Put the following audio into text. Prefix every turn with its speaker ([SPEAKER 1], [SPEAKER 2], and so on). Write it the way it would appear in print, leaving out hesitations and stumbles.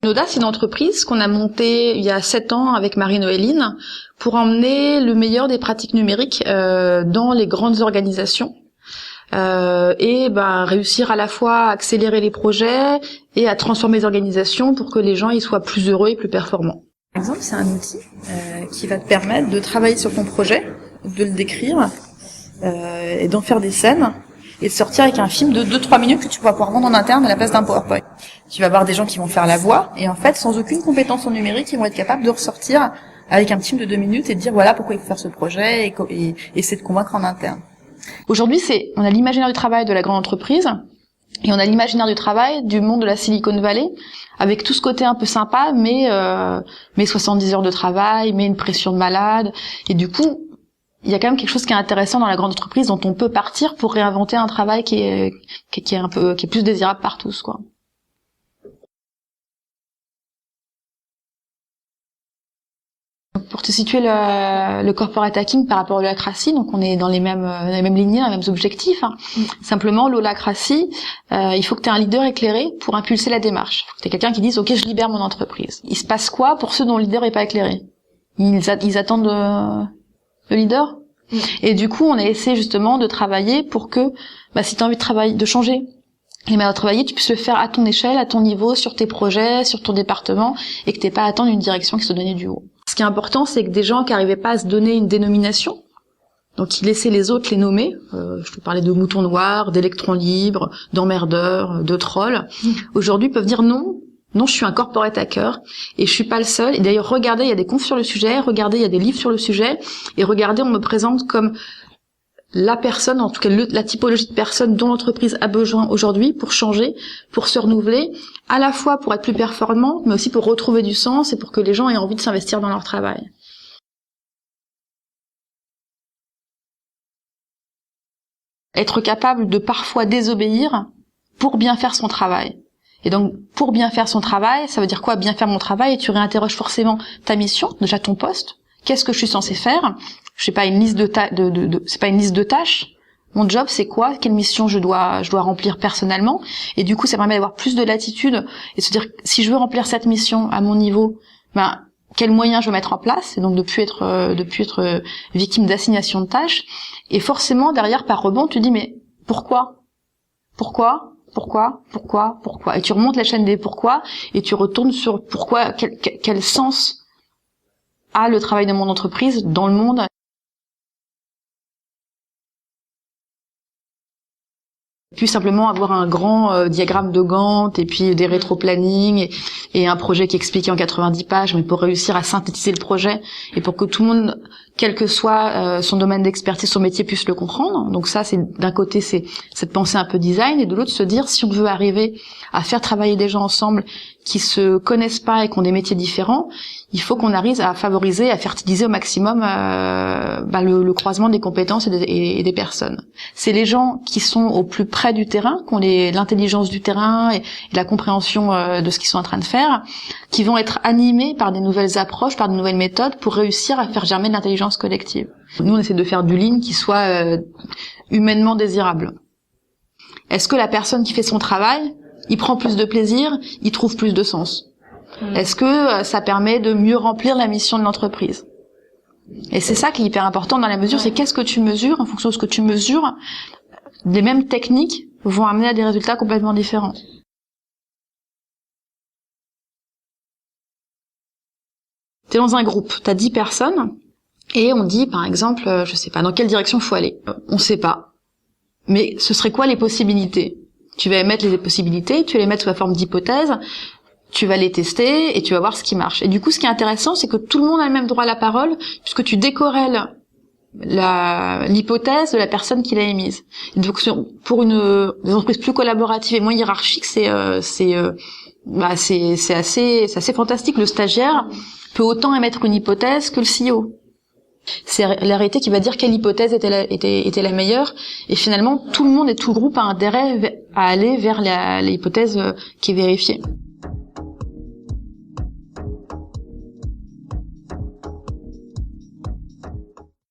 [SPEAKER 1] Noda, c'est une entreprise qu'on a montée il y a 7 ans avec Marie-Noéline pour emmener le meilleur des pratiques numériques dans les grandes organisations et réussir à la fois à accélérer les projets et à transformer les organisations pour que les gens ils soient plus heureux et plus performants. Par exemple, c'est un outil qui va te permettre de travailler sur ton projet, de le décrire et d'en faire des scènes et de sortir avec un film de 2-3 minutes que tu pourras pouvoir vendre en interne à la place d'un PowerPoint. Tu vas avoir des gens qui vont faire la voix et en fait, sans aucune compétence en numérique, ils vont être capables de ressortir avec un film de 2 minutes et de dire voilà pourquoi il faut faire ce projet et essayer de convaincre en interne. Aujourd'hui, on a l'imaginaire du travail de la grande entreprise et on a l'imaginaire du travail du monde de la Silicon Valley avec tout ce côté un peu sympa mais 70 heures de travail, mais une pression de malade et du coup, il y a quand même quelque chose qui est intéressant dans la grande entreprise dont on peut partir pour réinventer un travail qui est plus désirable par tous, quoi. Pour te situer le corporate hacking par rapport à l'holacratie, donc on est dans les mêmes lignées, dans les mêmes objectifs. Simplement, l'holacratie, il faut que tu aies un leader éclairé pour impulser la démarche. Il faut que tu aies quelqu'un qui dise « Ok, je libère mon entreprise ». Il se passe quoi pour ceux dont le leader n'est pas éclairé? Ils attendent le leader. Et du coup, on a essayé justement de travailler pour que, si tu as envie de changer les manières de travailler, tu puisses le faire à ton échelle, à ton niveau, sur tes projets, sur ton département, et que tu n'aies pas à attendre une direction qui se donnait du haut. Ce qui est important, c'est que des gens qui n'arrivaient pas à se donner une dénomination, donc qui laissaient les autres les nommer, je te parlais de moutons noirs, d'électrons libres, d'emmerdeurs, de trolls, aujourd'hui peuvent dire non, je suis un corporate hacker et je suis pas le seul. Et d'ailleurs, regardez, il y a des confs sur le sujet, regardez, il y a des livres sur le sujet, et regardez, on me présente comme la personne, en tout cas la typologie de personne dont l'entreprise a besoin aujourd'hui pour changer, pour se renouveler, à la fois pour être plus performant, mais aussi pour retrouver du sens et pour que les gens aient envie de s'investir dans leur travail. Être capable de parfois désobéir pour bien faire son travail. Et donc, pour bien faire son travail, ça veut dire quoi, bien faire mon travail? Et tu réinterroges forcément ta mission, déjà ton poste. Qu'est-ce que je suis censé faire? Je sais pas, une liste c'est pas une liste de tâches. Mon job, c'est quoi? Quelle mission je dois remplir personnellement? Et du coup, ça permet d'avoir plus de latitude et de se dire, si je veux remplir cette mission à mon niveau, quels moyens je veux mettre en place? Et donc, de plus être victime d'assignation de tâches. Et forcément, derrière, par rebond, tu dis, mais pourquoi? Et tu remontes la chaîne des pourquoi et tu retournes sur pourquoi, quel sens a le travail de mon entreprise dans le monde. Puis simplement avoir un grand diagramme de Gantt et puis des rétro-plannings et un projet qui explique en 90 pages, mais pour réussir à synthétiser le projet et pour que tout le monde, quel que soit son domaine d'expertise, son métier, puisse le comprendre. Donc ça, c'est d'un côté, c'est cette pensée un peu design, et de l'autre, se dire, si on veut arriver à faire travailler des gens ensemble qui se connaissent pas et qui ont des métiers différents, il faut qu'on arrive à favoriser, à fertiliser au maximum le croisement des compétences et des personnes. C'est les gens qui sont au plus près du terrain, qui ont l'intelligence du terrain et la compréhension de ce qu'ils sont en train de faire, qui vont être animés par des nouvelles approches, par de nouvelles méthodes pour réussir à faire germer de l'intelligence collective. Nous, on essaie de faire du lean qui soit humainement désirable. Est-ce que la personne qui fait son travail, il prend plus de plaisir, il trouve plus de sens? Est-ce que ça permet de mieux remplir la mission de l'entreprise? Et c'est ça qui est hyper important dans la mesure, c'est qu'est-ce que tu mesures. En fonction de ce que tu mesures, les mêmes techniques vont amener à des résultats complètement différents. T'es dans un groupe, t'as 10 personnes, et on dit, par exemple, je sais pas, dans quelle direction il faut aller. On sait pas. Mais ce serait quoi les possibilités? Tu vas émettre les possibilités, tu vas les mettre sous la forme d'hypothèses, tu vas les tester et tu vas voir ce qui marche. Et du coup, ce qui est intéressant, c'est que tout le monde a le même droit à la parole, puisque tu décorrèles l'hypothèse de la personne qui l'a émise. Et donc, pour des entreprises plus collaboratives et moins hiérarchiques, c'est assez fantastique. Le stagiaire peut autant émettre une hypothèse que le CEO. C'est la réalité qui va dire quelle hypothèse était la meilleure, et finalement tout le monde et tout le groupe a intérêt à aller vers l'hypothèse qui est vérifiée.